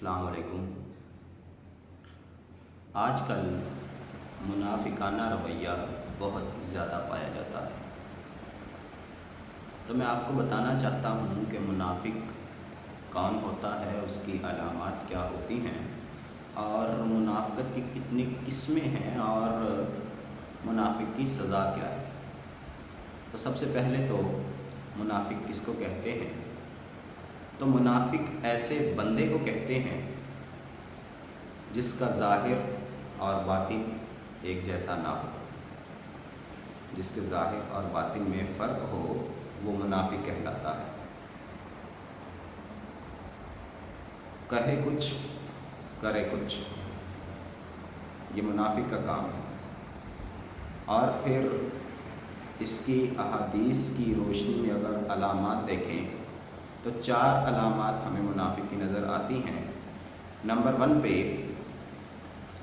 السلام علیکم۔ آج کل منافقانہ رویہ بہت زیادہ پایا جاتا ہے، تو میں آپ کو بتانا چاہتا ہوں کہ منافق کون ہوتا ہے، اس کی علامات کیا ہوتی ہیں اور منافقت کی کتنی قسمیں ہیں اور منافق کی سزا کیا ہے۔ تو سب سے پہلے تو منافق کس کو کہتے ہیں؟ تو منافق ایسے بندے کو کہتے ہیں جس کا ظاہر اور باطن ایک جیسا نہ ہو، جس کے ظاہر اور باطن میں فرق ہو، وہ منافق کہلاتا ہے۔ کہے کچھ کرے کچھ، یہ منافق کا کام ہے۔ اور پھر اس کی احادیث کی روشنی میں اگر علامات دیکھیں تو 4 علامات ہمیں منافق کی نظر آتی ہیں۔ نمبر 1 پہ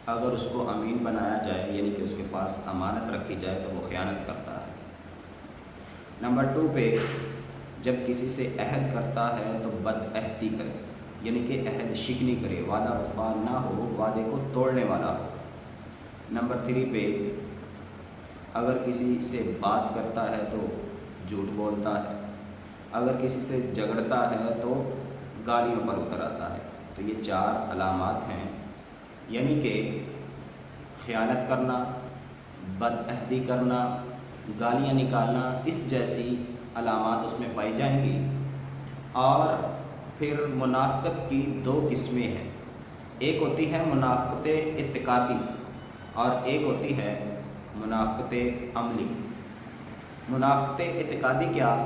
اگر اس کو امین بنایا جائے، یعنی کہ اس کے پاس امانت رکھی جائے، تو وہ خیانت کرتا ہے۔ نمبر 2 پہ جب کسی سے عہد کرتا ہے تو بد عہدی کرے، یعنی کہ عہد شکنی کرے، وعدہ وفا نہ ہو، وعدے کو توڑنے والا ہو۔ نمبر 3 پہ اگر کسی سے بات کرتا ہے تو جھوٹ بولتا ہے، اگر کسی سے جھگڑتا ہے تو گالیوں پر اتر آتا ہے۔ تو یہ 4 علامات ہیں، یعنی کہ خیانت کرنا، بد عہدی کرنا، گالیاں نکالنا، اس جیسی علامات اس میں پائی جائیں گی۔ اور پھر منافقت کی 2 قسمیں ہیں، ایک ہوتی ہے منافقت اعتقادی اور ایک ہوتی ہے منافقت عملی۔ منافقت اعتقادی کیا؟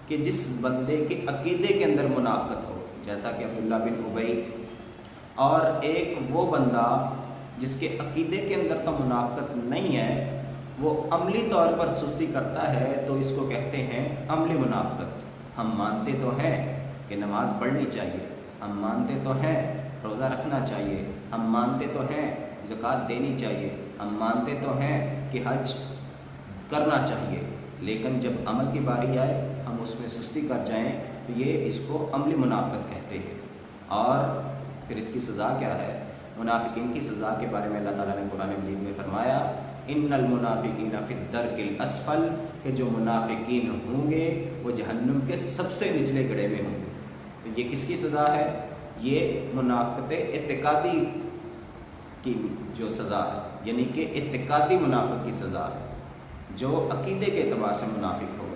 کہ جس بندے کے عقیدے کے اندر منافقت ہو، جیسا کہ عبداللہ بن ابی، اور ایک وہ بندہ جس کے عقیدے کے اندر تو منافقت نہیں ہے، وہ عملی طور پر سستی کرتا ہے، تو اس کو کہتے ہیں عملی منافقت۔ ہم مانتے تو ہیں کہ نماز پڑھنی چاہیے، ہم مانتے تو ہیں روزہ رکھنا چاہیے، ہم مانتے تو ہیں زکوٰۃ دینی چاہیے، ہم مانتے تو ہیں کہ حج کرنا چاہیے، لیکن جب عمل کی باری آئے ہم اس میں سستی کر جائیں، تو یہ اس کو عملی منافقت کہتے ہیں۔ اور پھر اس کی سزا کیا ہے؟ منافقین کی سزا کے بارے میں اللہ تعالیٰ نے قرآن مجید میں فرمایا، ان المنافقین فی الدرک الاسفل، کہ جو منافقین ہوں گے وہ جہنم کے سب سے نچلے گڑھے میں ہوں گے۔ تو یہ کس کی سزا ہے؟ یہ منافقت اعتقادی کی جو سزا ہے، یعنی کہ اعتقادی منافق کی سزا ہے، جو عقیدے کے اعتبار سے منافق ہو۔